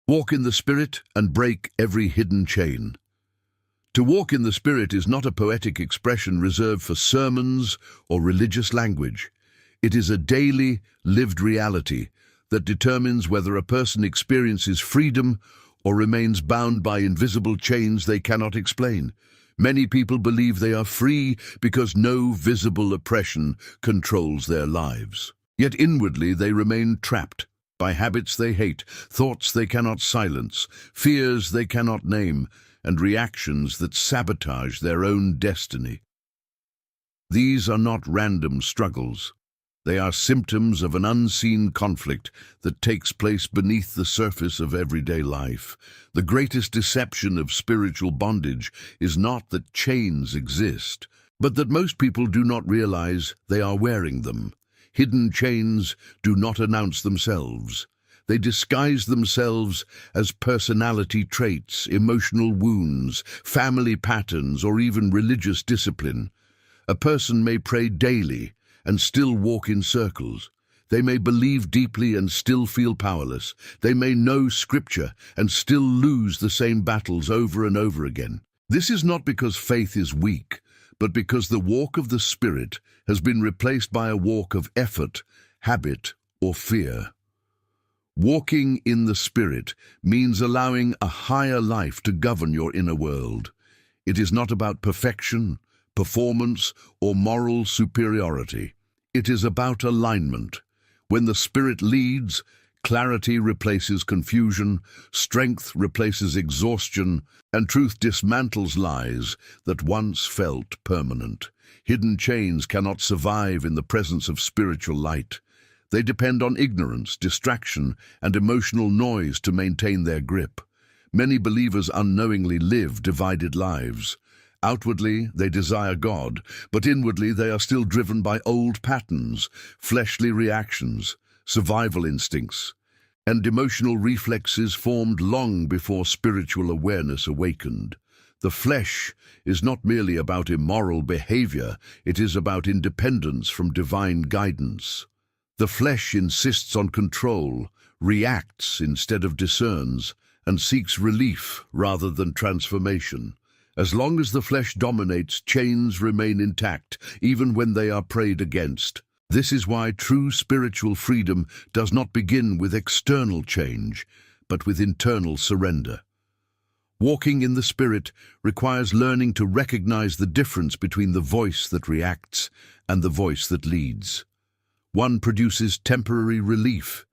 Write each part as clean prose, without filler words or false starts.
Walk in the Spirit and break every hidden chain. To walk in the Spirit is not a poetic expression reserved for sermons or religious language. It is a daily, lived reality that determines whether a person experiences freedom or remains bound by invisible chains they cannot explain. Many people believe they are free because no visible oppression controls their lives. Yet inwardly they remain trapped by habits they hate, thoughts they cannot silence, fears they cannot name, and reactions that sabotage their own destiny. These are not random struggles. They are symptoms of an unseen conflict that takes place beneath the surface of everyday life. The greatest deception of spiritual bondage is not that chains exist, but that most people do not realize they are wearing them. Hidden chains do not announce themselves. They disguise themselves as personality traits, emotional wounds, family patterns, or even religious discipline. A person may pray daily and still walk in circles. They may believe deeply and still feel powerless. They may know Scripture and still lose the same battles over and over again. This is not because faith is weak, but because the walk of the Spirit has been replaced by a walk of effort, habit, or fear. Walking in the Spirit means allowing a higher life to govern your inner world. It is not about perfection, performance, or moral superiority. It is about alignment. When the Spirit leads, clarity replaces confusion, strength replaces exhaustion, and truth dismantles lies that once felt permanent. Hidden chains cannot survive in the presence of spiritual light. They depend on ignorance, distraction, and emotional noise to maintain their grip. Many believers unknowingly live divided lives. Outwardly, they desire God, but inwardly they are still driven by old patterns, fleshly reactions, survival instincts, and emotional reflexes formed long before spiritual awareness awakened. The flesh is not merely about immoral behavior, it is about independence from divine guidance. The flesh insists on control, reacts instead of discerns, and seeks relief rather than transformation. As long as the flesh dominates, chains remain intact, even when they are prayed against. This is why true spiritual freedom does not begin with external change, but with internal surrender. Walking in the Spirit requires learning to recognize the difference between the voice that reacts and the voice that leads. One produces temporary relief.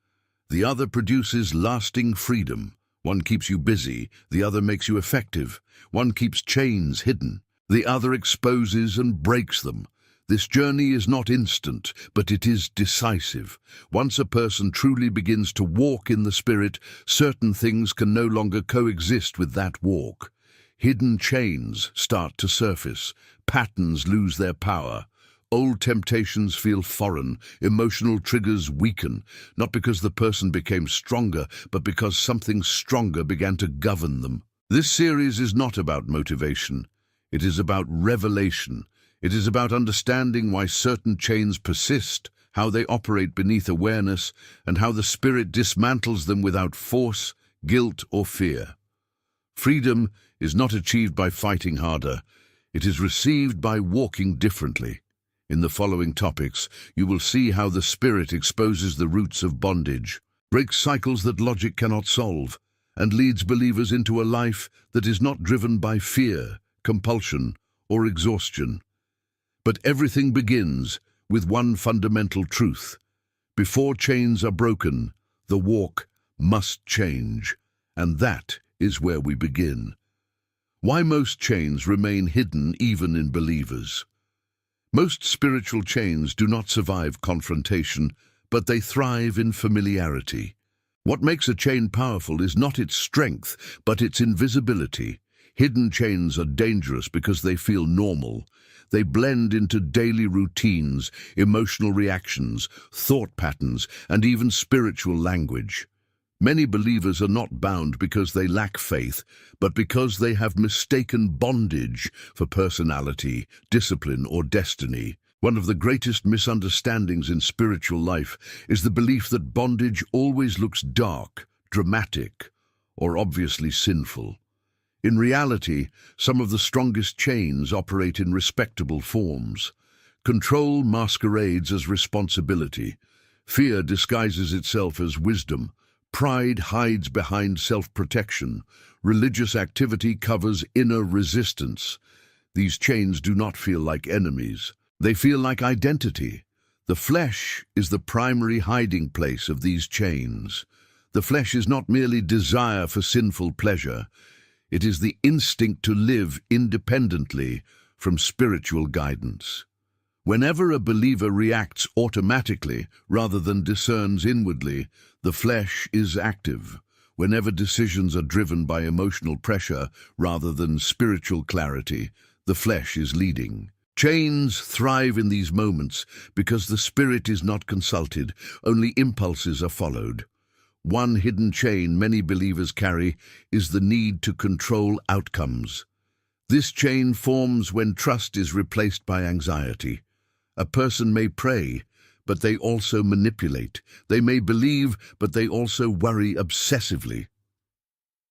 The other produces lasting freedom. One keeps you busy, the other makes you effective. One keeps chains hidden, the other exposes and breaks them. This journey is not instant, but it is decisive. Once a person truly begins to walk in the Spirit, certain things can no longer coexist with that walk. Hidden chains start to surface, patterns lose their power. Old temptations feel foreign, emotional triggers weaken, not because the person became stronger, but because something stronger began to govern them. This series is not about motivation. It is about revelation. It is about understanding why certain chains persist, how they operate beneath awareness, and how the Spirit dismantles them without force, guilt, or fear. Freedom is not achieved by fighting harder. It is received by walking differently. In the following topics, you will see how the Spirit exposes the roots of bondage, breaks cycles that logic cannot solve, and leads believers into a life that is not driven by fear, compulsion, or exhaustion. But everything begins with one fundamental truth. Before chains are broken, the walk must change, and that is where we begin. Why most chains remain hidden even in believers. Most spiritual chains do not survive confrontation, but they thrive in familiarity. What makes a chain powerful is not its strength, but its invisibility. Hidden chains are dangerous because they feel normal. They blend into daily routines, emotional reactions, thought patterns, and even spiritual language. Many believers are not bound because they lack faith, but because they have mistaken bondage for personality, discipline, or destiny. One of the greatest misunderstandings in spiritual life is the belief that bondage always looks dark, dramatic, or obviously sinful. In reality, some of the strongest chains operate in respectable forms. Control masquerades as responsibility. Fear disguises itself as wisdom. Pride hides behind self-protection. Religious activity covers inner resistance. These chains do not feel like enemies. They feel like identity. The flesh is the primary hiding place of these chains. The flesh is not merely desire for sinful pleasure. It is the instinct to live independently from spiritual guidance. Whenever a believer reacts automatically rather than discerns inwardly, the flesh is active. Whenever decisions are driven by emotional pressure rather than spiritual clarity, the flesh is leading. Chains thrive in these moments because the spirit is not consulted, only impulses are followed. One hidden chain many believers carry is the need to control outcomes. This chain forms when trust is replaced by anxiety. A person may pray, but they also manipulate. They may believe, but they also worry obsessively.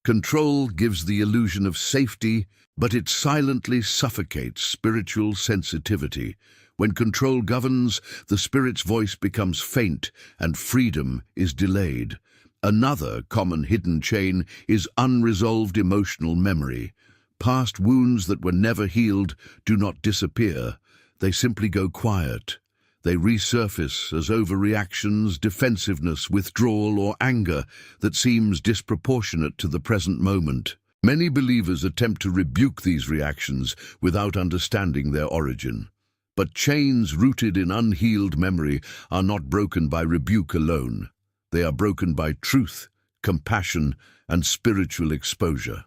Control gives the illusion of safety, but it silently suffocates spiritual sensitivity. When control governs, the spirit's voice becomes faint and freedom is delayed. Another common hidden chain is unresolved emotional memory. Past wounds that were never healed do not disappear. They simply go quiet. They resurface as overreactions, defensiveness, withdrawal, or anger that seems disproportionate to the present moment. Many believers attempt to rebuke these reactions without understanding their origin. But chains rooted in unhealed memory are not broken by rebuke alone. They are broken by truth, compassion, and spiritual exposure.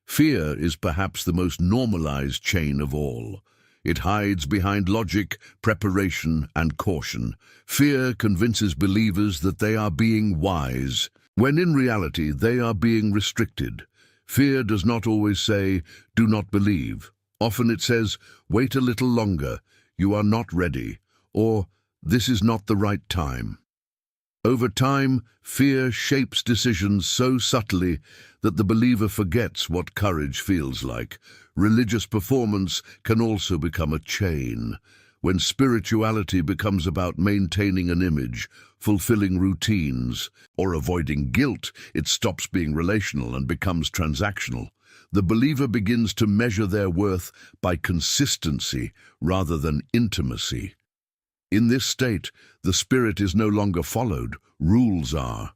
Fear is perhaps the most normalized chain of all. It hides behind logic, preparation, and caution. Fear convinces believers that they are being wise, when in reality they are being restricted. Fear does not always say, "Do not believe." Often it says, "Wait a little longer, you are not ready," or "This is not the right time." Over time, fear shapes decisions so subtly that the believer forgets what courage feels like. Religious performance can also become a chain. When spirituality becomes about maintaining an image, fulfilling routines, or avoiding guilt, it stops being relational and becomes transactional. The believer begins to measure their worth by consistency rather than intimacy. In this state, the spirit is no longer followed, rules are.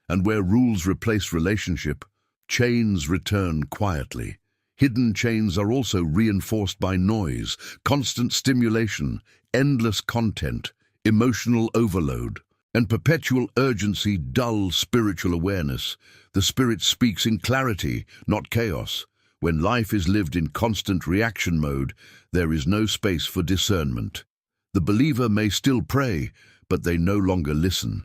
And where rules replace relationship, chains return quietly. Hidden chains are also reinforced by noise, constant stimulation, endless content, emotional overload, and perpetual urgency dull spiritual awareness. The spirit speaks in clarity, not chaos. When life is lived in constant reaction mode, there is no space for discernment. The believer may still pray, but they no longer listen.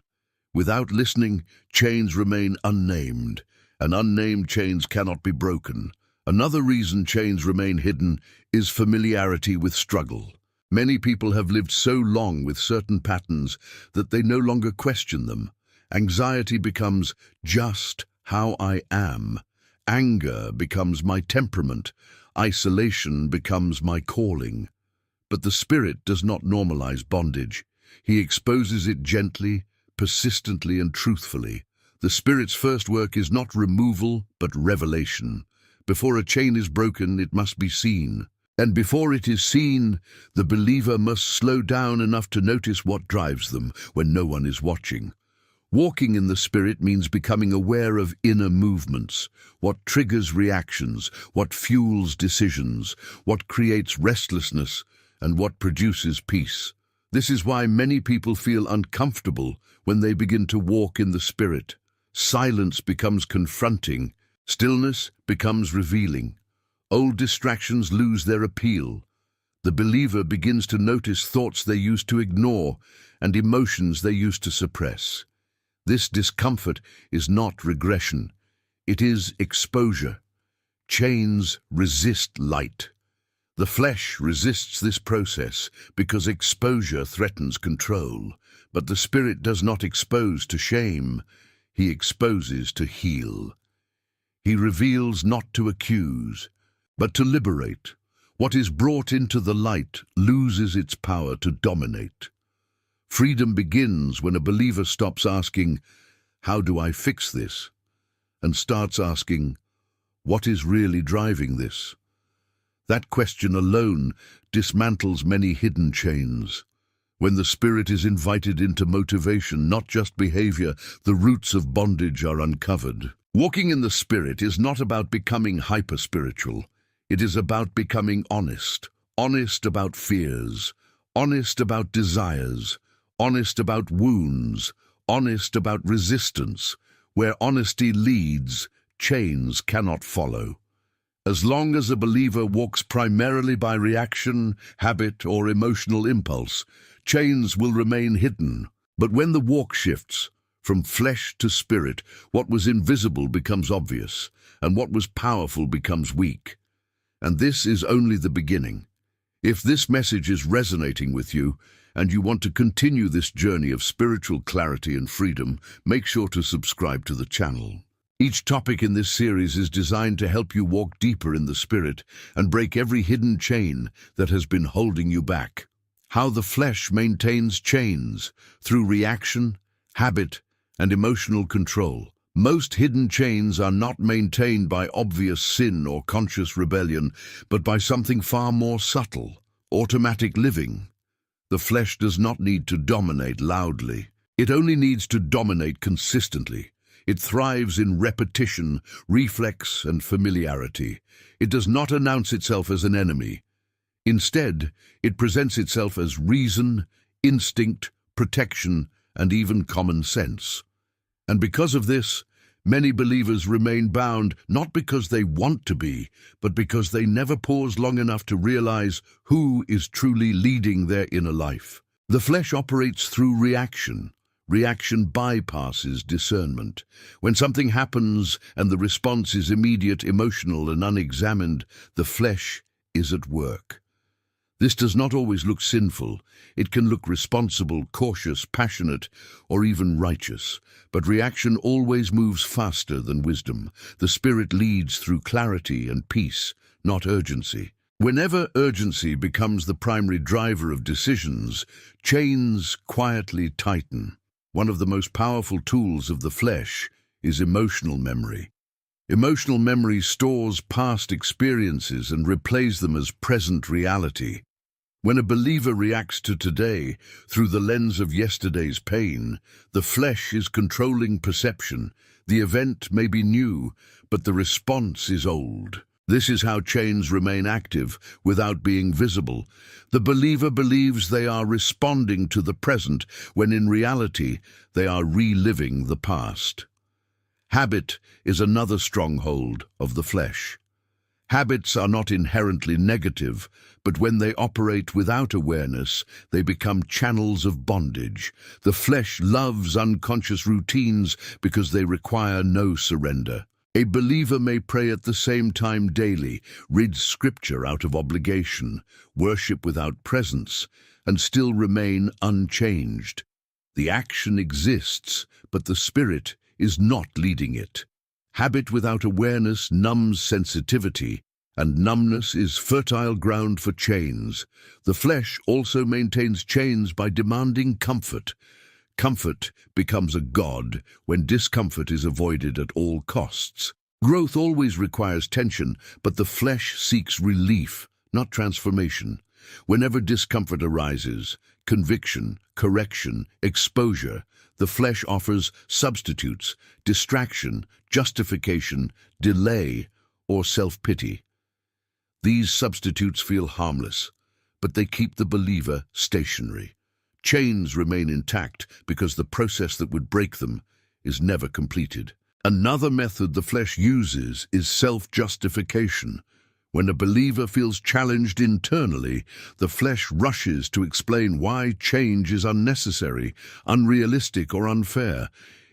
Without listening, chains remain unnamed, and unnamed chains cannot be broken. Another reason chains remain hidden is familiarity with struggle. Many people have lived so long with certain patterns that they no longer question them. Anxiety becomes just how I am. Anger becomes my temperament. Isolation becomes my calling. But the Spirit does not normalize bondage. He exposes it gently, persistently, and truthfully. The Spirit's first work is not removal, but revelation. Before a chain is broken, it must be seen. And before it is seen, the believer must slow down enough to notice what drives them when no one is watching. Walking in the Spirit means becoming aware of inner movements, what triggers reactions, what fuels decisions, what creates restlessness, and what produces peace. This is why many people feel uncomfortable when they begin to walk in the Spirit. Silence becomes confronting, stillness becomes revealing. Old distractions lose their appeal. The believer begins to notice thoughts they used to ignore and emotions they used to suppress. This discomfort is not regression. It is exposure. Chains resist light. The flesh resists this process because exposure threatens control. But the Spirit does not expose to shame. He exposes to heal. He reveals not to accuse, but to liberate. What is brought into the light loses its power to dominate. Freedom begins when a believer stops asking, "How do I fix this?" and starts asking, "What is really driving this?" That question alone dismantles many hidden chains. When the Spirit is invited into motivation, not just behavior, the roots of bondage are uncovered. Walking in the Spirit is not about becoming hyper-spiritual. It is about becoming honest. Honest about fears, honest about desires, honest about wounds, honest about resistance. Where honesty leads, chains cannot follow. As long as a believer walks primarily by reaction, habit, or emotional impulse, chains will remain hidden. But when the walk shifts from flesh to spirit, what was invisible becomes obvious, and what was powerful becomes weak. And this is only the beginning. If this message is resonating with you, and you want to continue this journey of spiritual clarity and freedom, make sure to subscribe to the channel. Each topic in this series is designed to help you walk deeper in the Spirit and break every hidden chain that has been holding you back. How the flesh maintains chains through reaction, habit, and emotional control. Most hidden chains are not maintained by obvious sin or conscious rebellion, but by something far more subtle: automatic living. The flesh does not need to dominate loudly. It only needs to dominate consistently. It thrives in repetition, reflex, and familiarity. It does not announce itself as an enemy. Instead, it presents itself as reason, instinct, protection, and even common sense. And because of this, many believers remain bound not because they want to be, but because they never pause long enough to realize who is truly leading their inner life. The flesh operates through reaction. Reaction bypasses discernment. When something happens and the response is immediate, emotional, and unexamined, the flesh is at work. This does not always look sinful. It can look responsible, cautious, passionate, or even righteous. But reaction always moves faster than wisdom. The Spirit leads through clarity and peace, not urgency. Whenever urgency becomes the primary driver of decisions, chains quietly tighten. One of the most powerful tools of the flesh is emotional memory. Emotional memory stores past experiences and replays them as present reality. When a believer reacts to today through the lens of yesterday's pain, the flesh is controlling perception. The event may be new, but the response is old. This is how chains remain active without being visible. The believer believes they are responding to the present, when in reality they are reliving the past. Habit is another stronghold of the flesh. Habits are not inherently negative, but when they operate without awareness, they become channels of bondage. The flesh loves unconscious routines because they require no surrender. A believer may pray at the same time daily, read scripture out of obligation, worship without presence, and still remain unchanged. The action exists, but the Spirit is not leading it. Habit without awareness numbs sensitivity, and numbness is fertile ground for chains. The flesh also maintains chains by demanding comfort. Comfort becomes a god when discomfort is avoided at all costs. Growth always requires tension, but the flesh seeks relief, not transformation. Whenever discomfort arises, conviction, correction, exposure, the flesh offers substitutes: distraction, justification, delay, or self-pity. These substitutes feel harmless, but they keep the believer stationary. Chains remain intact because the process that would break them is never completed. Another method the flesh uses is self-justification. When a believer feels challenged internally, the flesh rushes to explain why change is unnecessary, unrealistic, or unfair.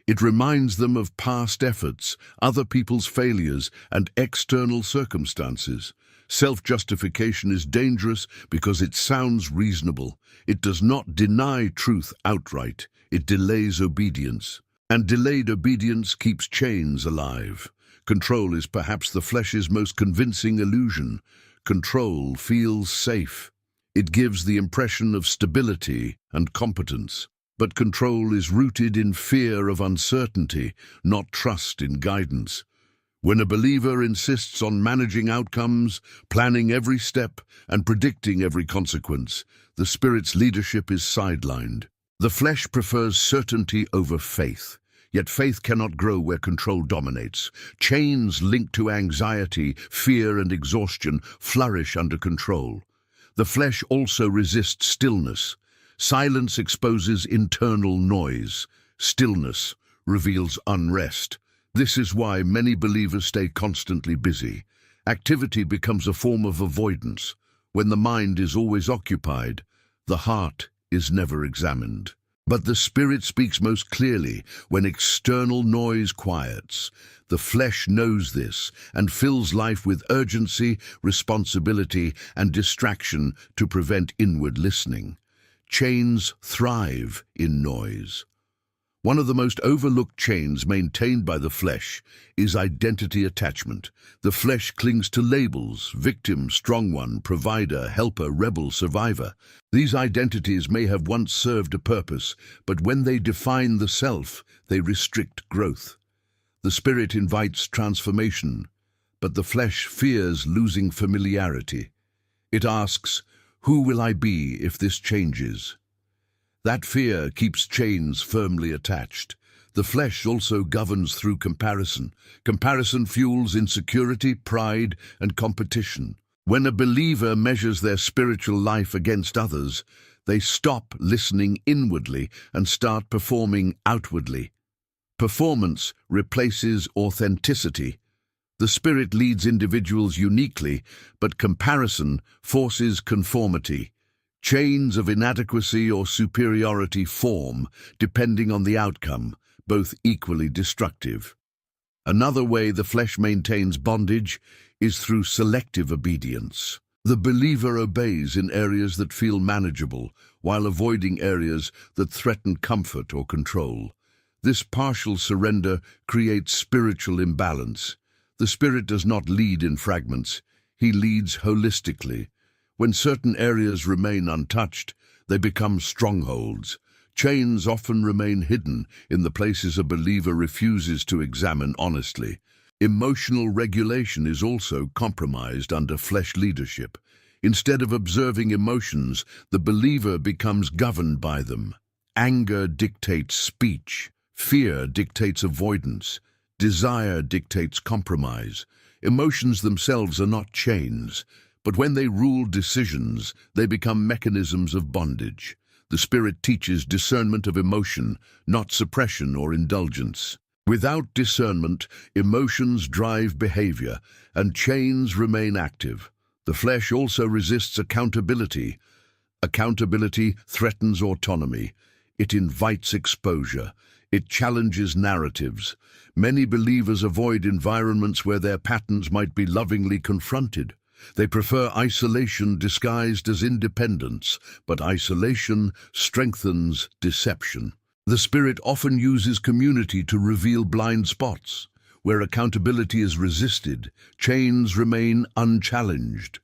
It reminds them of past efforts, other people's failures, and external circumstances. Self-justification is dangerous because it sounds reasonable. It does not deny truth outright. It delays obedience. And delayed obedience keeps chains alive. Control is perhaps the flesh's most convincing illusion. Control feels safe. It gives the impression of stability and competence. But control is rooted in fear of uncertainty, not trust in guidance. When a believer insists on managing outcomes, planning every step, and predicting every consequence, the Spirit's leadership is sidelined. The flesh prefers certainty over faith. Yet faith cannot grow where control dominates. Chains linked to anxiety, fear, and exhaustion flourish under control. The flesh also resists stillness. Silence exposes internal noise. Stillness reveals unrest. This is why many believers stay constantly busy. Activity becomes a form of avoidance. When the mind is always occupied, the heart is never examined. But the Spirit speaks most clearly when external noise quiets. The flesh knows this and fills life with urgency, responsibility, and distraction to prevent inward listening. Chains thrive in noise. One of the most overlooked chains maintained by the flesh is identity attachment. The flesh clings to labels: victim, strong one, provider, helper, rebel, survivor. These identities may have once served a purpose, but when they define the self, they restrict growth. The Spirit invites transformation, but the flesh fears losing familiarity. It asks, "Who will I be if this changes?" That fear keeps chains firmly attached. The flesh also governs through comparison. Comparison fuels insecurity, pride, and competition. When a believer measures their spiritual life against others, they stop listening inwardly and start performing outwardly. Performance replaces authenticity. The Spirit leads individuals uniquely, but comparison forces conformity. Chains of inadequacy or superiority form, depending on the outcome, both equally destructive. Another way the flesh maintains bondage is through selective obedience. The believer obeys in areas that feel manageable, while avoiding areas that threaten comfort or control. This partial surrender creates spiritual imbalance. The Spirit does not lead in fragments. He leads holistically. When certain areas remain untouched, they become strongholds. Chains often remain hidden in the places a believer refuses to examine honestly. Emotional regulation is also compromised under flesh leadership. Instead of observing emotions, the believer becomes governed by them. Anger dictates speech. Fear dictates avoidance. Desire dictates compromise. Emotions themselves are not chains, but when they rule decisions, they become mechanisms of bondage. The Spirit teaches discernment of emotion, not suppression or indulgence. Without discernment, emotions drive behavior, and chains remain active. The flesh also resists accountability. Accountability threatens autonomy. It invites exposure. It challenges narratives. Many believers avoid environments where their patterns might be lovingly confronted. They prefer isolation disguised as independence, but isolation strengthens deception. The Spirit often uses community to reveal blind spots. Where accountability is resisted, chains remain unchallenged.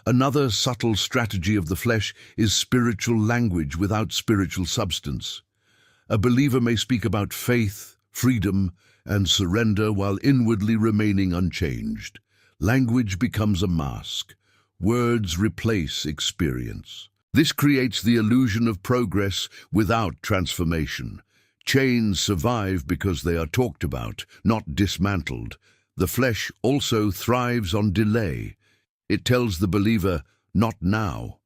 Another subtle strategy of the flesh is spiritual language without spiritual substance. A believer may speak about faith, freedom, and surrender while inwardly remaining unchanged. Language becomes a mask. Words replace experience. This creates the illusion of progress without transformation. Chains survive because they are talked about, not dismantled. The flesh also thrives on delay. It tells the believer, "Not now."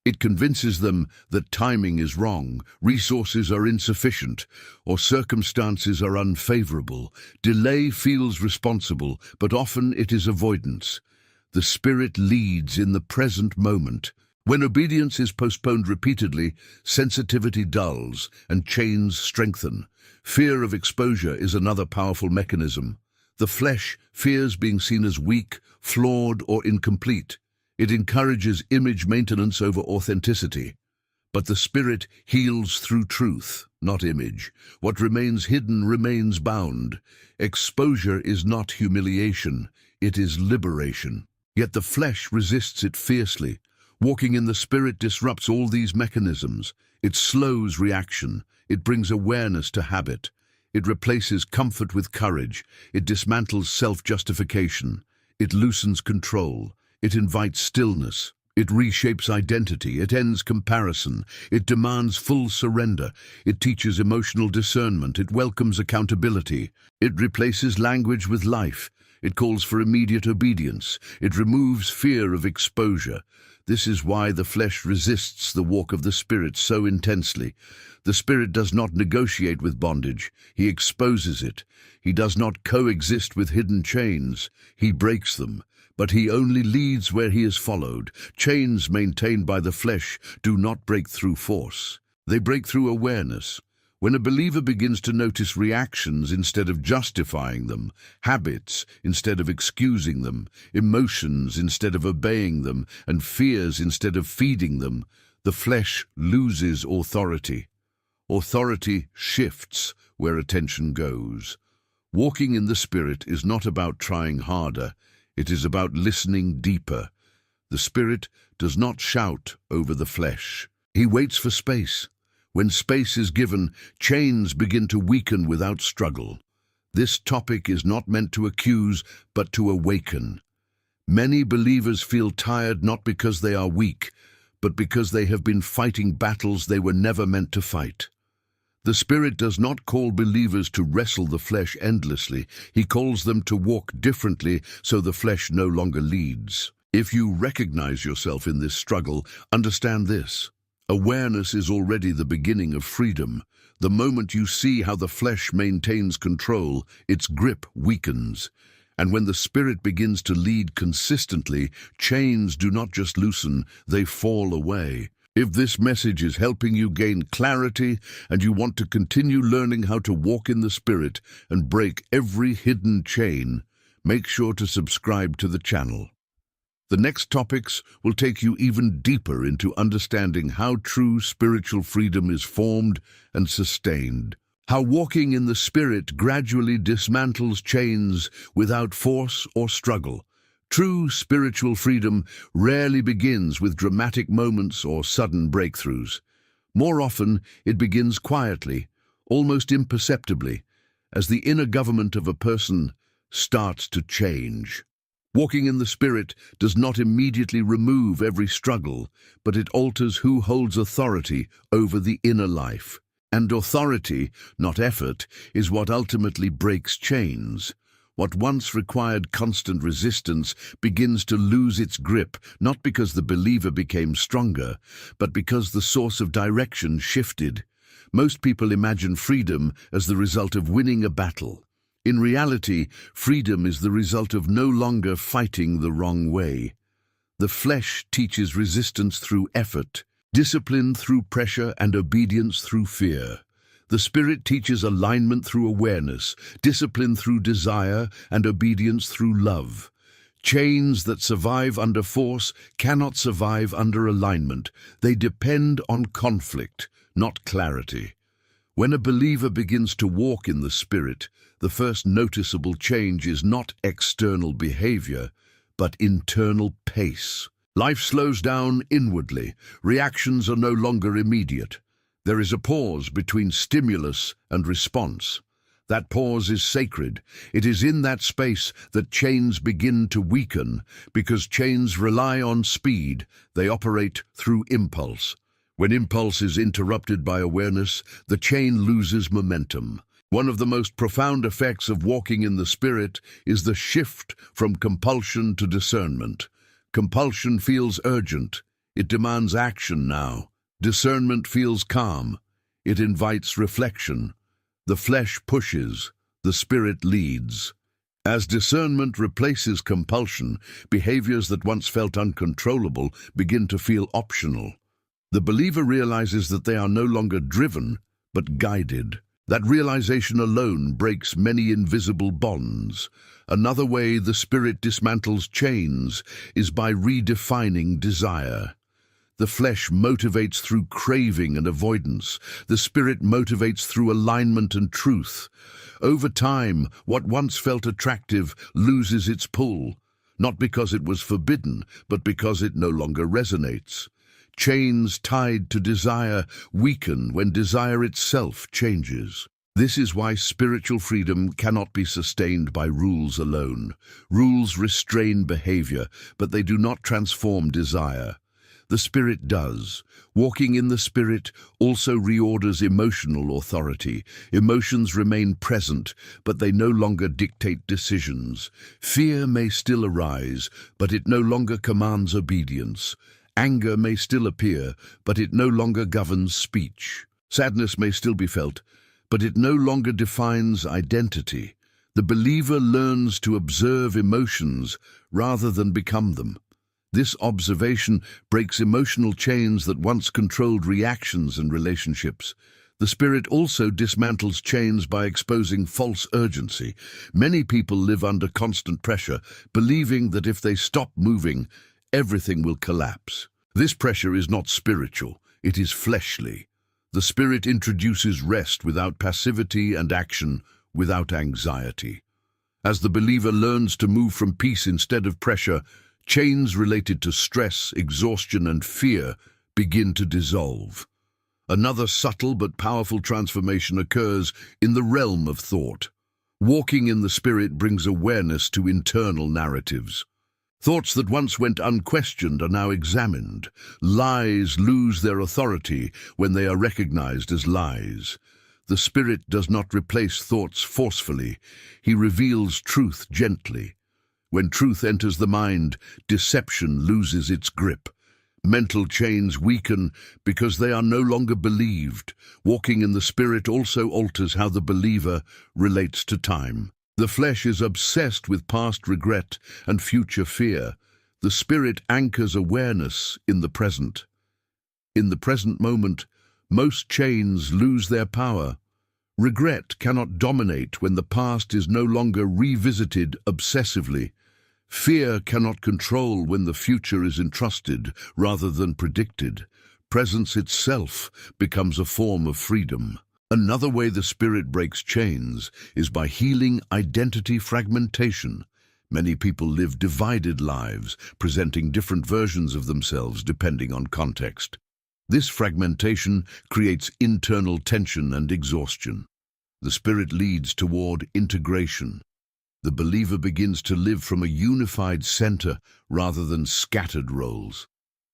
It convinces them that timing is wrong, resources are insufficient, or circumstances are unfavorable. Delay feels responsible, but often it is avoidance. The Spirit leads in the present moment. When obedience is postponed repeatedly, sensitivity dulls and chains strengthen. Fear of exposure is another powerful mechanism. The flesh fears being seen as weak, flawed, or incomplete. It encourages image maintenance over authenticity. But the Spirit heals through truth, not image. What remains hidden remains bound. Exposure is not humiliation, it is liberation. Yet the flesh resists it fiercely. Walking in the Spirit disrupts all these mechanisms. It slows reaction. It brings awareness to habit. It replaces comfort with courage. It dismantles self-justification. It loosens control. It invites stillness. It reshapes identity. It ends comparison. It demands full surrender. It teaches emotional discernment. It welcomes accountability. It replaces language with life. It calls for immediate obedience. It removes fear of exposure. This is why the flesh resists the walk of the Spirit so intensely. The Spirit does not negotiate with bondage. He exposes it. He does not coexist with hidden chains. He breaks them. But he only leads where he is followed. Chains maintained by the flesh do not break through force. They break through awareness. When a believer begins to notice reactions instead of justifying them, habits instead of excusing them, emotions instead of obeying them, and fears instead of feeding them, the flesh loses authority. Authority shifts where attention goes. Walking in the Spirit is not about trying harder. It is about listening deeper. The Spirit does not shout over the flesh. He waits for space. When space is given, chains begin to weaken without struggle. This topic is not meant to accuse, but to awaken. Many believers feel tired not because they are weak, but because they have been fighting battles they were never meant to fight. The Spirit does not call believers to wrestle the flesh endlessly. He calls them to walk differently so the flesh no longer leads. If you recognize yourself in this struggle, understand this. Awareness is already the beginning of freedom. The moment you see how the flesh maintains control, its grip weakens. And when the Spirit begins to lead consistently, chains do not just loosen, they fall away. If this message is helping you gain clarity and you want to continue learning how to walk in the Spirit and break every hidden chain, make sure to subscribe to the channel. The next topics will take you even deeper into understanding how true spiritual freedom is formed and sustained. How walking in the Spirit gradually dismantles chains without force or struggle. True spiritual freedom rarely begins with dramatic moments or sudden breakthroughs. More often, it begins quietly, almost imperceptibly, as the inner government of a person starts to change. Walking in the Spirit does not immediately remove every struggle, but it alters who holds authority over the inner life. And authority, not effort, is what ultimately breaks chains. What once required constant resistance begins to lose its grip, not because the believer became stronger, but because the source of direction shifted. Most people imagine freedom as the result of winning a battle. In reality, freedom is the result of no longer fighting the wrong way. The flesh teaches resistance through effort, discipline through pressure, and obedience through fear. The Spirit teaches alignment through awareness, discipline through desire, and obedience through love. Chains that survive under force cannot survive under alignment. They depend on conflict, not clarity. When a believer begins to walk in the Spirit, the first noticeable change is not external behavior, but internal pace. Life slows down inwardly. Reactions are no longer immediate. There is a pause between stimulus and response. That pause is sacred. It is in that space that chains begin to weaken, because chains rely on speed. They operate through impulse. When impulse is interrupted by awareness, the chain loses momentum. One of the most profound effects of walking in the Spirit is the shift from compulsion to discernment. Compulsion feels urgent. It demands action now. Discernment feels calm. It invites reflection. The flesh pushes. The Spirit leads. As discernment replaces compulsion, behaviors that once felt uncontrollable begin to feel optional. The believer realizes that they are no longer driven, but guided. That realization alone breaks many invisible bonds. Another way the Spirit dismantles chains is by redefining desire. The flesh motivates through craving and avoidance. The spirit motivates through alignment and truth. Over time, what once felt attractive loses its pull, not because it was forbidden, but because it no longer resonates. Chains tied to desire weaken when desire itself changes. This is why spiritual freedom cannot be sustained by rules alone. Rules restrain behavior, but they do not transform desire. The Spirit does. Walking in the Spirit also reorders emotional authority. Emotions remain present, but they no longer dictate decisions. Fear may still arise, but it no longer commands obedience. Anger may still appear, but it no longer governs speech. Sadness may still be felt, but it no longer defines identity. The believer learns to observe emotions rather than become them. This observation breaks emotional chains that once controlled reactions and relationships. The Spirit also dismantles chains by exposing false urgency. Many people live under constant pressure, believing that if they stop moving, everything will collapse. This pressure is not spiritual, it is fleshly. The Spirit introduces rest without passivity and action without anxiety. As the believer learns to move from peace instead of pressure, chains related to stress, exhaustion, and fear begin to dissolve. Another subtle but powerful transformation occurs in the realm of thought. Walking in the Spirit brings awareness to internal narratives. Thoughts that once went unquestioned are now examined. Lies lose their authority when they are recognized as lies. The Spirit does not replace thoughts forcefully. He reveals truth gently. When truth enters the mind, deception loses its grip. Mental chains weaken because they are no longer believed. Walking in the Spirit also alters how the believer relates to time. The flesh is obsessed with past regret and future fear. The Spirit anchors awareness in the present. In the present moment, most chains lose their power. Regret cannot dominate when the past is no longer revisited obsessively. Fear cannot control when the future is entrusted rather than predicted. Presence itself becomes a form of freedom. Another way the Spirit breaks chains is by healing identity fragmentation. Many people live divided lives, presenting different versions of themselves depending on context. This fragmentation creates internal tension and exhaustion. The Spirit leads toward integration. The believer begins to live from a unified center rather than scattered roles.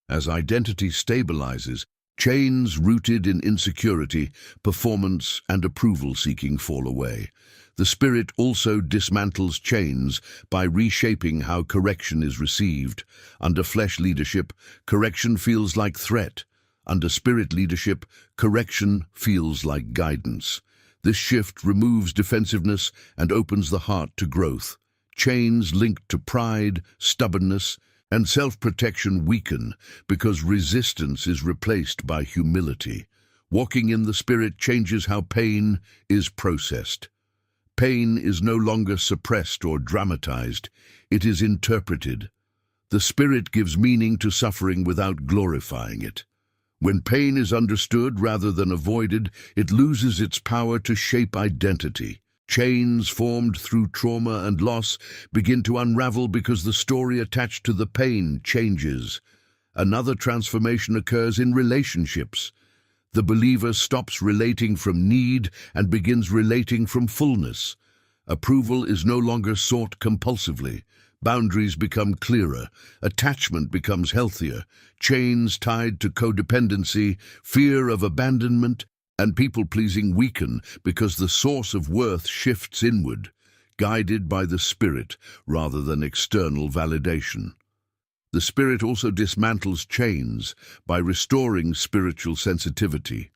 As identity stabilizes, chains rooted in insecurity, performance, and approval-seeking fall away. The Spirit also dismantles chains by reshaping how correction is received. Under flesh leadership, correction feels like threat. Under Spirit leadership, correction feels like guidance. This shift removes defensiveness and opens the heart to growth. Chains linked to pride, stubbornness, and self-protection weaken because resistance is replaced by humility. Walking in the Spirit changes how pain is processed. Pain is no longer suppressed or dramatized. It is interpreted. The Spirit gives meaning to suffering without glorifying it. When pain is understood rather than avoided, it loses its power to shape identity. Chains formed through trauma and loss begin to unravel because the story attached to the pain changes. Another transformation occurs in relationships. The believer stops relating from need and begins relating from fullness. Approval is no longer sought compulsively. Boundaries become clearer, attachment becomes healthier, chains tied to codependency, fear of abandonment, and people-pleasing weaken because the source of worth shifts inward, guided by the Spirit rather than external validation. The Spirit also dismantles chains by restoring spiritual sensitivity.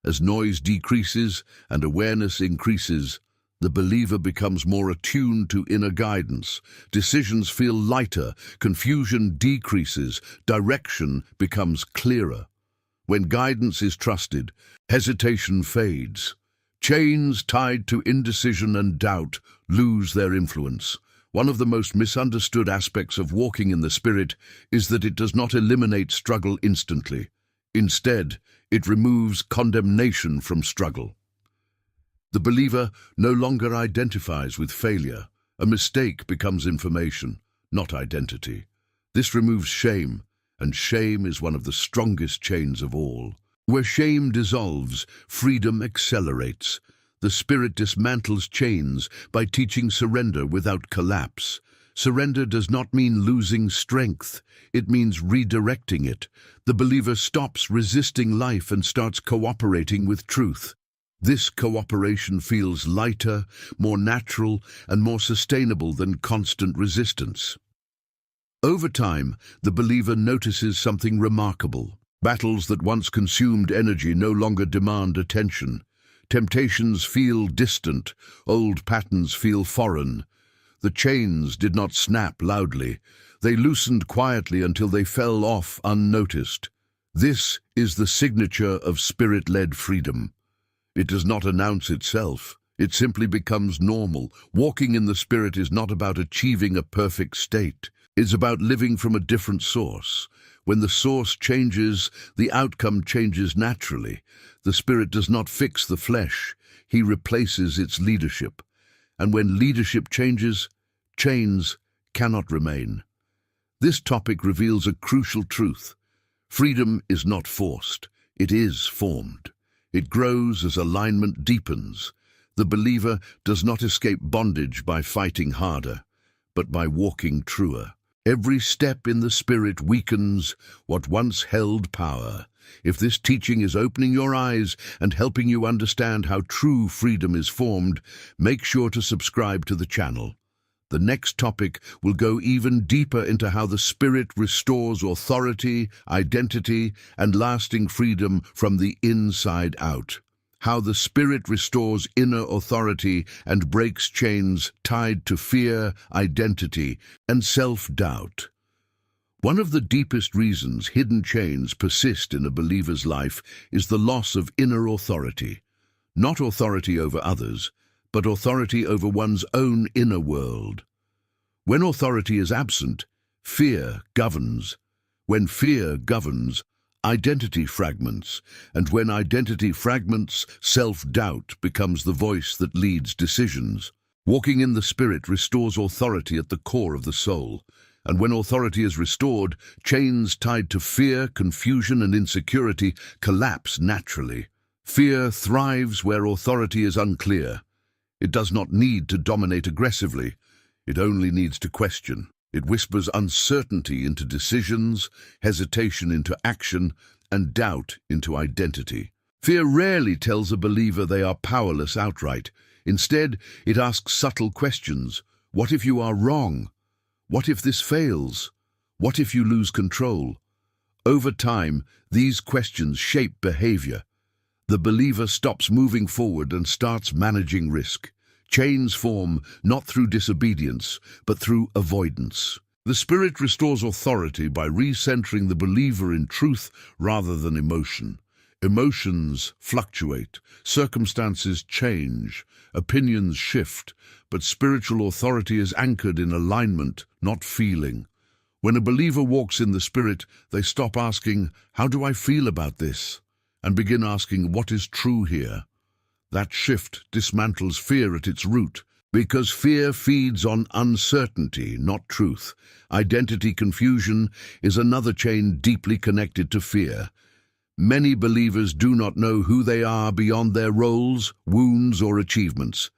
As noise decreases and awareness increases, the believer becomes more attuned to inner guidance. Decisions feel lighter, confusion decreases, direction becomes clearer. When guidance is trusted, hesitation fades. Chains tied to indecision and doubt lose their influence. One of the most misunderstood aspects of walking in the Spirit is that it does not eliminate struggle instantly. Instead, it removes condemnation from struggle. The believer no longer identifies with failure. A mistake becomes information, not identity. This removes shame, and shame is one of the strongest chains of all. Where shame dissolves, freedom accelerates. The Spirit dismantles chains by teaching surrender without collapse. Surrender does not mean losing strength. It means redirecting it. The believer stops resisting life and starts cooperating with truth. This cooperation feels lighter, more natural, and more sustainable than constant resistance. Over time, the believer notices something remarkable. Battles that once consumed energy no longer demand attention. Temptations feel distant, old patterns feel foreign. The chains did not snap loudly. They loosened quietly until they fell off unnoticed. This is the signature of Spirit-led freedom. It does not announce itself. It simply becomes normal. Walking in the Spirit is not about achieving a perfect state. It's about living from a different source. When the source changes, the outcome changes naturally. The Spirit does not fix the flesh. He replaces its leadership. And when leadership changes, chains cannot remain. This topic reveals a crucial truth. Freedom is not forced. It is formed. It grows as alignment deepens. The believer does not escape bondage by fighting harder, but by walking truer. Every step in the Spirit weakens what once held power. If this teaching is opening your eyes and helping you understand how true freedom is formed, make sure to subscribe to the channel. The next topic will go even deeper into how the Spirit restores authority, identity, and lasting freedom from the inside out. How the Spirit restores inner authority and breaks chains tied to fear, identity, and self-doubt. One of the deepest reasons hidden chains persist in a believer's life is the loss of inner authority. Not authority over others, but authority over one's own inner world. When authority is absent, fear governs. When fear governs, identity fragments, and when identity fragments, self-doubt becomes the voice that leads decisions. Walking in the Spirit restores authority at the core of the soul, and when authority is restored, chains tied to fear, confusion, and insecurity collapse naturally. Fear thrives where authority is unclear. It does not need to dominate aggressively. It only needs to question. It whispers uncertainty into decisions, hesitation into action, and doubt into identity. Fear rarely tells a believer they are powerless outright. Instead, it asks subtle questions. What if you are wrong? What if this fails? What if you lose control? Over time, these questions shape behavior. The believer stops moving forward and starts managing risk. Chains form not through disobedience, but through avoidance. The Spirit restores authority by recentering the believer in truth rather than emotion. Emotions fluctuate, circumstances change, opinions shift, but spiritual authority is anchored in alignment, not feeling. When a believer walks in the Spirit, they stop asking, "How do I feel about this?" and begin asking, "What is true here?" That shift dismantles fear at its root, because fear feeds on uncertainty, not truth. Identity confusion is another chain deeply connected to fear. Many believers do not know who they are beyond their roles, wounds, or achievements.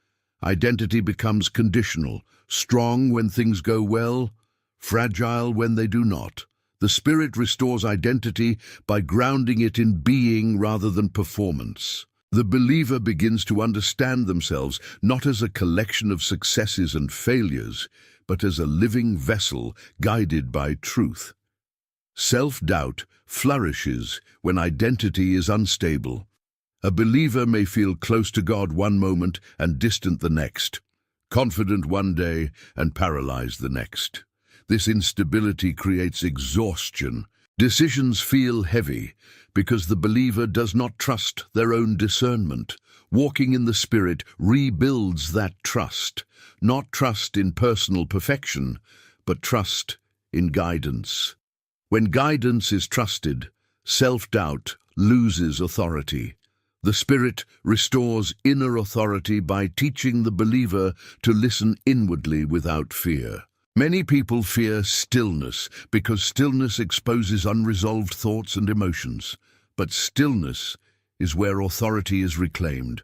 Identity becomes conditional, strong when things go well, fragile when they do not. The Spirit restores identity by grounding it in being rather than performance. The believer begins to understand themselves not as a collection of successes and failures, but as a living vessel guided by truth. Self-doubt flourishes when identity is unstable. A believer may feel close to God one moment and distant the next, confident one day and paralyzed the next. This instability creates exhaustion. Decisions feel heavy because the believer does not trust their own discernment. Walking in the Spirit rebuilds that trust, not trust in personal perfection, but trust in guidance. When guidance is trusted, self-doubt loses authority. The Spirit restores inner authority by teaching the believer to listen inwardly without fear. Many people fear stillness because stillness exposes unresolved thoughts and emotions. But stillness is where authority is reclaimed.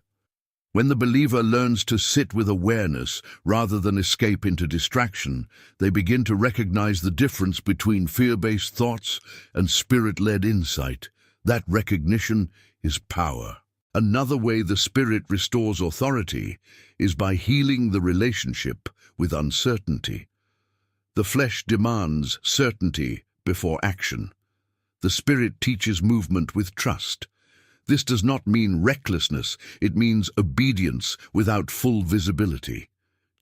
When the believer learns to sit with awareness rather than escape into distraction, they begin to recognize the difference between fear-based thoughts and Spirit-led insight. That recognition is power. Another way the Spirit restores authority is by healing the relationship with uncertainty. The flesh demands certainty before action. The Spirit teaches movement with trust. This does not mean recklessness, it means obedience without full visibility.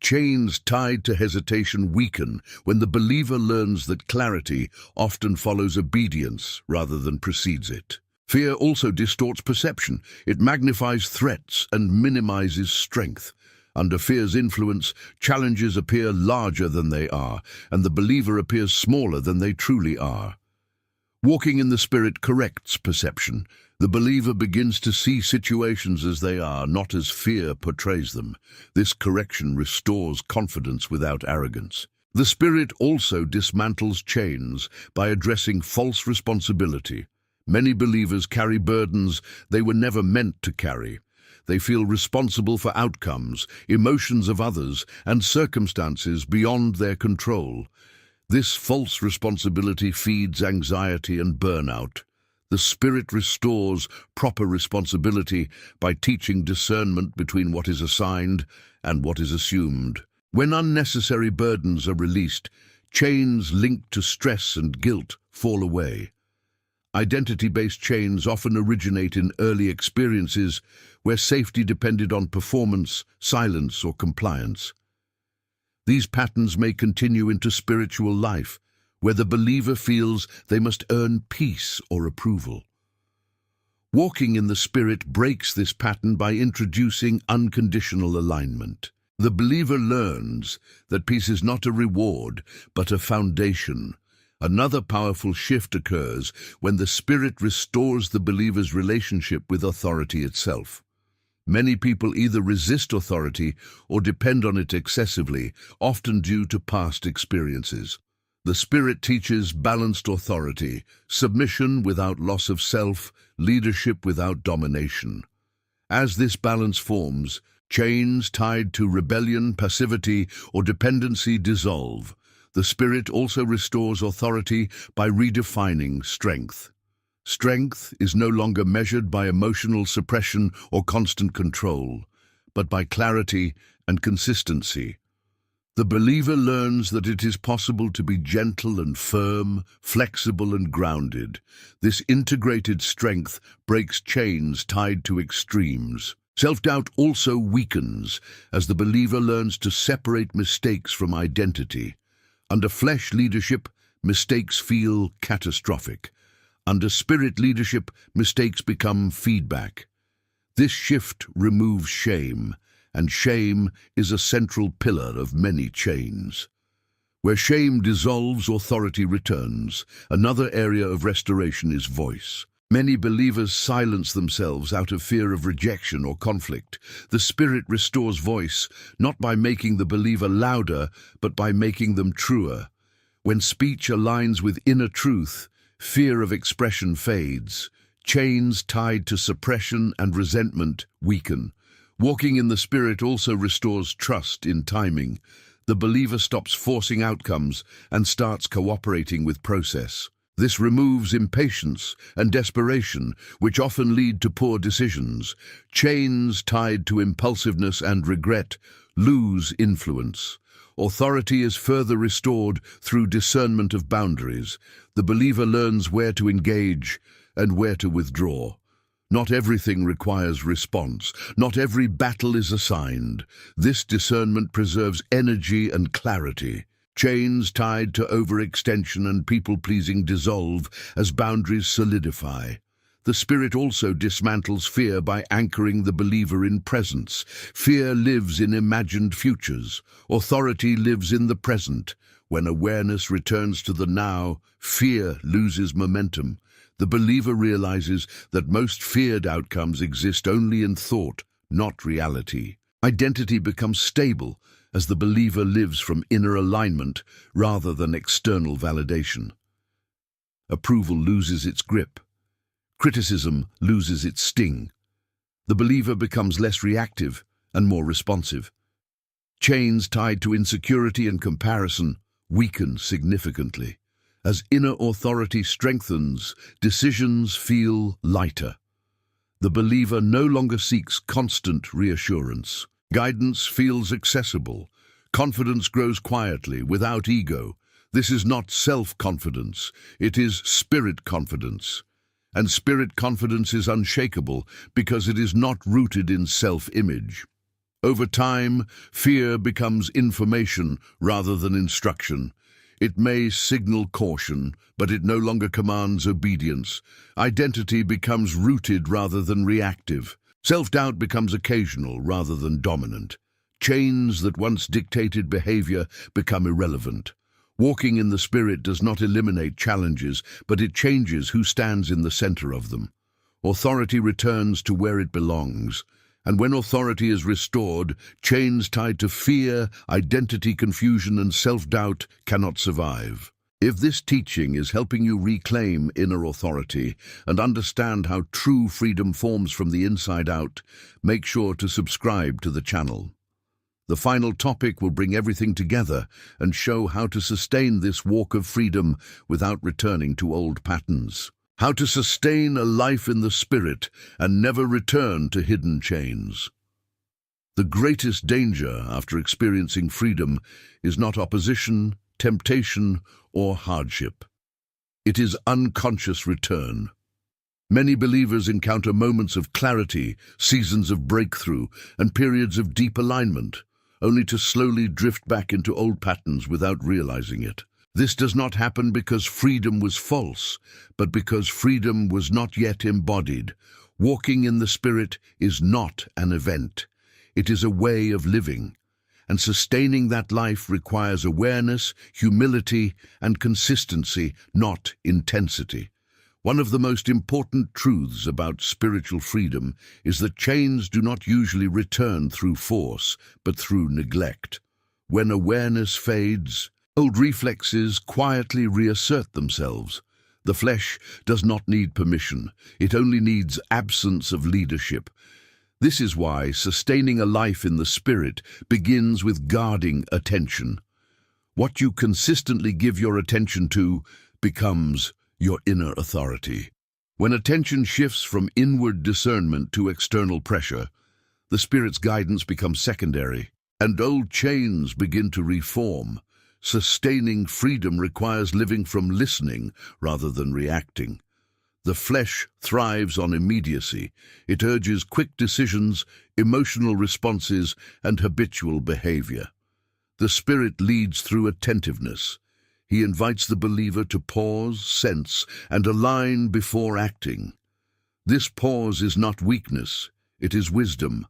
Chains tied to hesitation weaken when the believer learns that clarity often follows obedience rather than precedes it. Fear also distorts perception. It magnifies threats and minimizes strength. Under fear's influence, challenges appear larger than they are, and the believer appears smaller than they truly are. Walking in the Spirit corrects perception. The believer begins to see situations as they are, not as fear portrays them. This correction restores confidence without arrogance. The Spirit also dismantles chains by addressing false responsibility. Many believers carry burdens they were never meant to carry. They feel responsible for outcomes, emotions of others, and circumstances beyond their control. This false responsibility feeds anxiety and burnout. The Spirit restores proper responsibility by teaching discernment between what is assigned and what is assumed. When unnecessary burdens are released, chains linked to stress and guilt fall away. Identity-based chains often originate in early experiences where safety depended on performance, silence, or compliance. These patterns may continue into spiritual life, where the believer feels they must earn peace or approval. Walking in the Spirit breaks this pattern by introducing unconditional alignment. The believer learns that peace is not a reward, but a foundation. Another powerful shift occurs when the Spirit restores the believer's relationship with authority itself. Many people either resist authority or depend on it excessively, often due to past experiences. The Spirit teaches balanced authority, submission without loss of self, leadership without domination. As this balance forms, chains tied to rebellion, passivity, or dependency dissolve. The Spirit also restores authority by redefining strength. Strength is no longer measured by emotional suppression or constant control, but by clarity and consistency. The believer learns that it is possible to be gentle and firm, flexible and grounded. This integrated strength breaks chains tied to extremes. Self-doubt also weakens as the believer learns to separate mistakes from identity. Under flesh leadership, mistakes feel catastrophic. Under Spirit leadership, mistakes become feedback. This shift removes shame, and shame is a central pillar of many chains. Where shame dissolves, authority returns. Another area of restoration is voice. Many believers silence themselves out of fear of rejection or conflict. The Spirit restores voice, not by making the believer louder, but by making them truer. When speech aligns with inner truth, fear of expression fades. Chains tied to suppression and resentment weaken. Walking in the Spirit also restores trust in timing. The believer stops forcing outcomes and starts cooperating with process. This removes impatience and desperation, which often lead to poor decisions. Chains tied to impulsiveness and regret lose influence. Authority is further restored through discernment of boundaries. The believer learns where to engage and where to withdraw. Not everything requires response. Not every battle is assigned. This discernment preserves energy and clarity. Chains tied to overextension and people-pleasing dissolve as boundaries solidify. The Spirit also dismantles fear by anchoring the believer in presence. Fear lives in imagined futures. Authority lives in the present. When awareness returns to the now, fear loses momentum. The believer realizes that most feared outcomes exist only in thought, not reality. Identity becomes stable as the believer lives from inner alignment rather than external validation. Approval loses its grip. Criticism loses its sting. The believer becomes less reactive and more responsive. Chains tied to insecurity and comparison weaken significantly. As inner authority strengthens, decisions feel lighter. The believer no longer seeks constant reassurance. Guidance feels accessible. Confidence grows quietly, without ego. This is not self-confidence, it is spirit confidence. And spirit confidence is unshakable because it is not rooted in self-image. Over time, fear becomes information rather than instruction. It may signal caution, but it no longer commands obedience. Identity becomes rooted rather than reactive. Self-doubt becomes occasional rather than dominant. Chains that once dictated behavior become irrelevant. Walking in the Spirit does not eliminate challenges, but it changes who stands in the center of them. Authority returns to where it belongs. And when authority is restored, chains tied to fear, identity confusion, and self-doubt cannot survive. If this teaching is helping you reclaim inner authority and understand how true freedom forms from the inside out, make sure to subscribe to the channel. The final topic will bring everything together and show how to sustain this walk of freedom without returning to old patterns. How to sustain a life in the Spirit and never return to hidden chains. The greatest danger after experiencing freedom is not opposition, temptation, or hardship. It is unconscious return. Many believers encounter moments of clarity, seasons of breakthrough, and periods of deep alignment, only to slowly drift back into old patterns without realizing it. This does not happen because freedom was false, but because freedom was not yet embodied. Walking in the Spirit is not an event. It is a way of living, and sustaining that life requires awareness, humility, and consistency, not intensity. One of the most important truths about spiritual freedom is that chains do not usually return through force, but through neglect. When awareness fades, old reflexes quietly reassert themselves. The flesh does not need permission, it only needs absence of leadership. This is why sustaining a life in the Spirit begins with guarding attention. What you consistently give your attention to becomes your inner authority. When attention shifts from inward discernment to external pressure, the Spirit's guidance becomes secondary, and old chains begin to reform. Sustaining freedom requires living from listening rather than reacting. The flesh thrives on immediacy. It urges quick decisions, emotional responses, and habitual behavior. The Spirit leads through attentiveness. He invites the believer to pause, sense, and align before acting. This pause is not weakness, it is wisdom.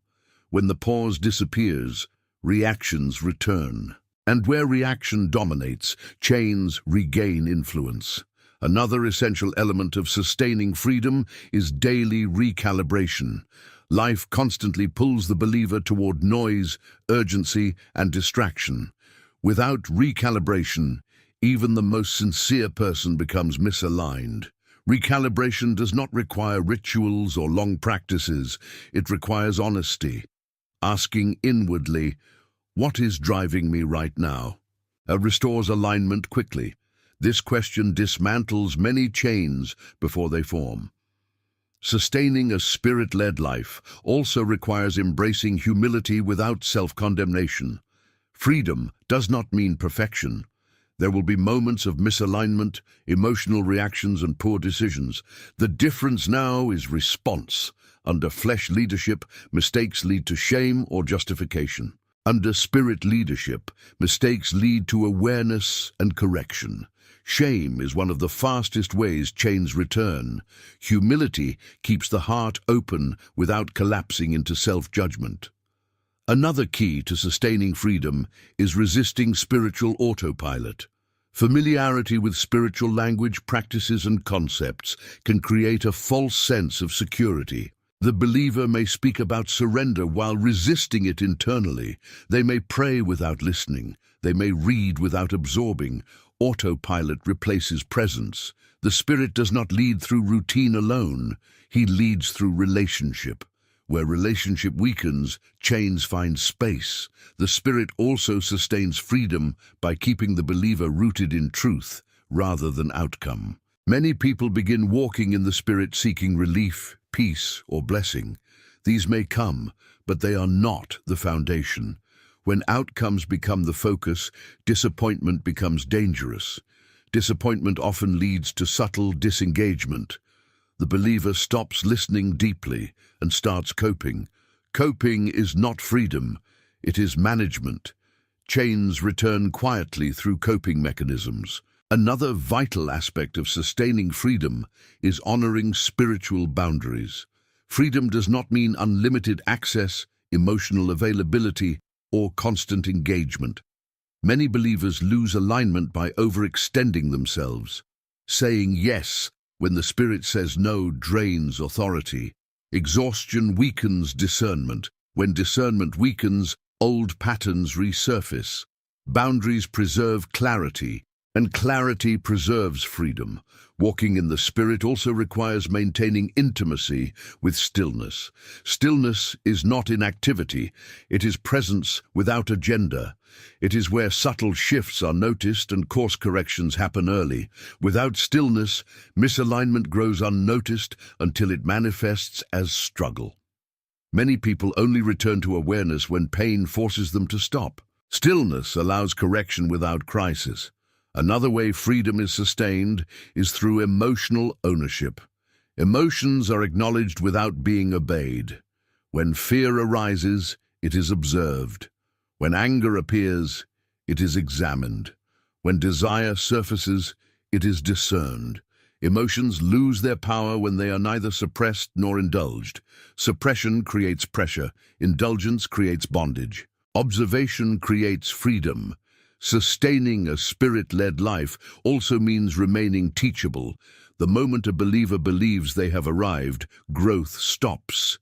When the pause disappears, reactions return. And where reaction dominates, chains regain influence. Another essential element of sustaining freedom is daily recalibration. Life constantly pulls the believer toward noise, urgency, and distraction. Without recalibration, even the most sincere person becomes misaligned. Recalibration does not require rituals or long practices. It requires honesty, asking inwardly, "What is driving me right now?" Restores alignment quickly. This question dismantles many chains before they form. Sustaining a Spirit-led life also requires embracing humility without self-condemnation. Freedom does not mean perfection. There will be moments of misalignment, emotional reactions, and poor decisions. The difference now is response. Under flesh leadership, mistakes lead to shame or justification. Under Spirit leadership, mistakes lead to awareness and correction. Shame is one of the fastest ways chains return. Humility keeps the heart open without collapsing into self-judgment. Another key to sustaining freedom is resisting spiritual autopilot. Familiarity with spiritual language, practices, and concepts can create a false sense of security. The believer may speak about surrender while resisting it internally. They may pray without listening. They may read without absorbing. Autopilot replaces presence. The Spirit does not lead through routine alone. He leads through relationship. Where relationship weakens, chains find space. The Spirit also sustains freedom by keeping the believer rooted in truth rather than outcome. Many people begin walking in the Spirit seeking relief, peace, or blessing. These may come, but they are not the foundation. When outcomes become the focus, disappointment becomes dangerous. Disappointment often leads to subtle disengagement. The believer stops listening deeply and starts coping. Coping is not freedom, it is management. Chains return quietly through coping mechanisms. Another vital aspect of sustaining freedom is honoring spiritual boundaries. Freedom does not mean unlimited access, emotional availability, or constant engagement. Many believers lose alignment by overextending themselves. Saying yes when the Spirit says no drains authority. Exhaustion weakens discernment. When discernment weakens, old patterns resurface. Boundaries preserve clarity, and clarity preserves freedom. Walking in the Spirit also requires maintaining intimacy with stillness. Stillness is not inactivity, it is presence without agenda. It is where subtle shifts are noticed and course corrections happen early. Without stillness, misalignment grows unnoticed until it manifests as struggle. Many people only return to awareness when pain forces them to stop. Stillness allows correction without crisis. Another way freedom is sustained is through emotional ownership. Emotions are acknowledged without being obeyed. When fear arises, it is observed. When anger appears, it is examined. When desire surfaces, it is discerned. Emotions lose their power when they are neither suppressed nor indulged. Suppression creates pressure. Indulgence creates bondage. Observation creates freedom. Sustaining a Spirit-led life also means remaining teachable. The moment a believer believes they have arrived, growth stops.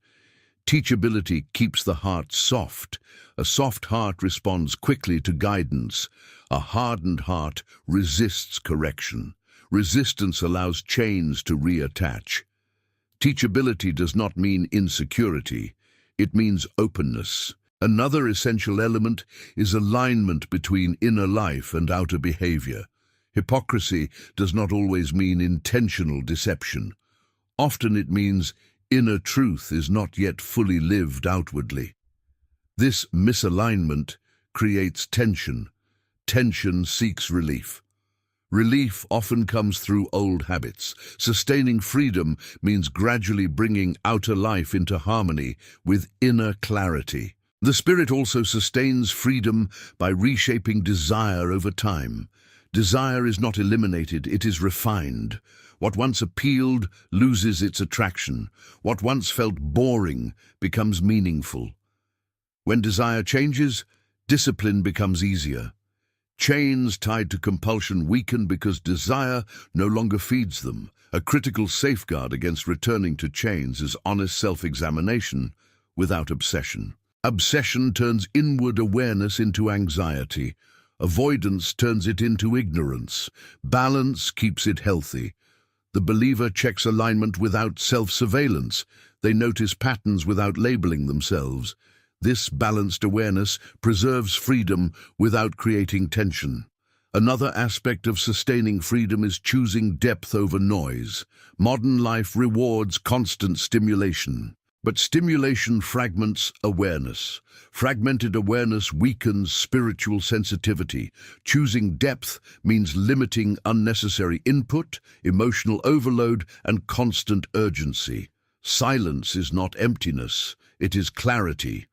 Teachability keeps the heart soft. A soft heart responds quickly to guidance. A hardened heart resists correction. Resistance allows chains to reattach. Teachability does not mean insecurity. It means openness. Another essential element is alignment between inner life and outer behavior. Hypocrisy does not always mean intentional deception. Often it means inner truth is not yet fully lived outwardly. This misalignment creates tension. Tension seeks relief. Relief often comes through old habits. Sustaining freedom means gradually bringing outer life into harmony with inner clarity. The Spirit also sustains freedom by reshaping desire over time. Desire is not eliminated, it is refined. What once appealed loses its attraction. What once felt boring becomes meaningful. When desire changes, discipline becomes easier. Chains tied to compulsion weaken because desire no longer feeds them. A critical safeguard against returning to chains is honest self-examination without obsession. Obsession turns inward awareness into anxiety. Avoidance turns it into ignorance. Balance keeps it healthy. The believer checks alignment without self-surveillance. They notice patterns without labeling themselves. This balanced awareness preserves freedom without creating tension. Another aspect of sustaining freedom is choosing depth over noise. Modern life rewards constant stimulation. But stimulation fragments awareness. Fragmented awareness weakens spiritual sensitivity. Choosing depth means limiting unnecessary input, emotional overload, and constant urgency. Silence is not emptiness, it is clarity.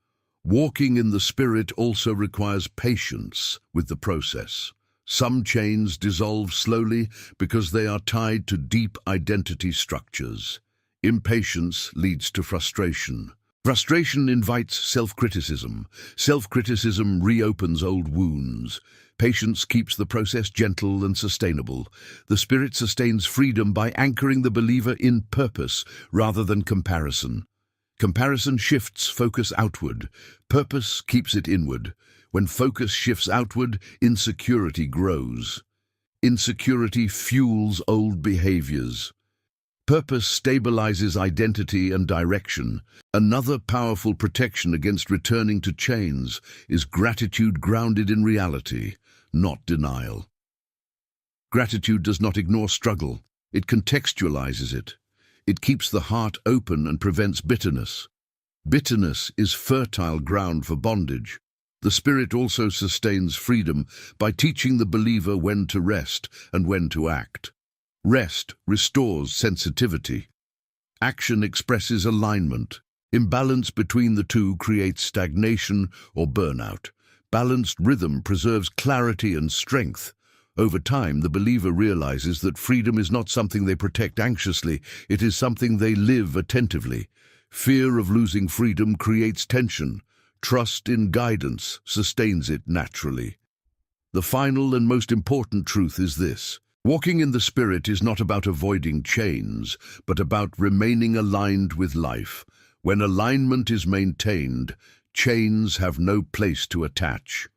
Walking in the Spirit also requires patience with the process. Some chains dissolve slowly because they are tied to deep identity structures. Impatience leads to frustration. Frustration invites self-criticism. Self-criticism reopens old wounds. Patience keeps the process gentle and sustainable. The Spirit sustains freedom by anchoring the believer in purpose rather than comparison. Comparison shifts focus outward. Purpose keeps it inward. When focus shifts outward, insecurity grows. Insecurity fuels old behaviors. Purpose stabilizes identity and direction. Another powerful protection against returning to chains is gratitude grounded in reality, not denial. Gratitude does not ignore struggle. It contextualizes it. It keeps the heart open and prevents bitterness. Bitterness is fertile ground for bondage. The Spirit also sustains freedom by teaching the believer when to rest and when to act. Rest restores sensitivity. Action expresses alignment. Imbalance between the two creates stagnation or burnout. Balanced rhythm preserves clarity and strength. Over time, the believer realizes that freedom is not something they protect anxiously, it is something they live attentively. Fear of losing freedom creates tension. Trust in guidance sustains it naturally. The final and most important truth is this. Walking in the Spirit is not about avoiding chains, but about remaining aligned with life. When alignment is maintained, chains have no place to attach.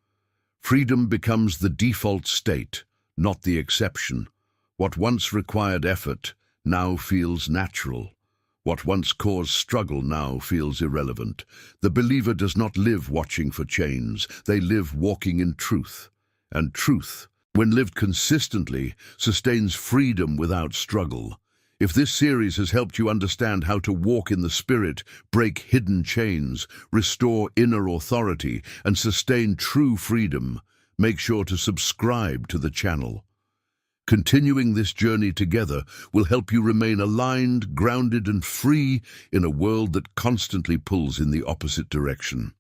Freedom becomes the default state, not the exception. What once required effort now feels natural. What once caused struggle now feels irrelevant. The believer does not live watching for chains. They live walking in truth. And truth, when lived consistently, sustains freedom without struggle. If this series has helped you understand how to walk in the Spirit, break hidden chains, restore inner authority, and sustain true freedom, make sure to subscribe to the channel. Continuing this journey together will help you remain aligned, grounded, and free in a world that constantly pulls in the opposite direction.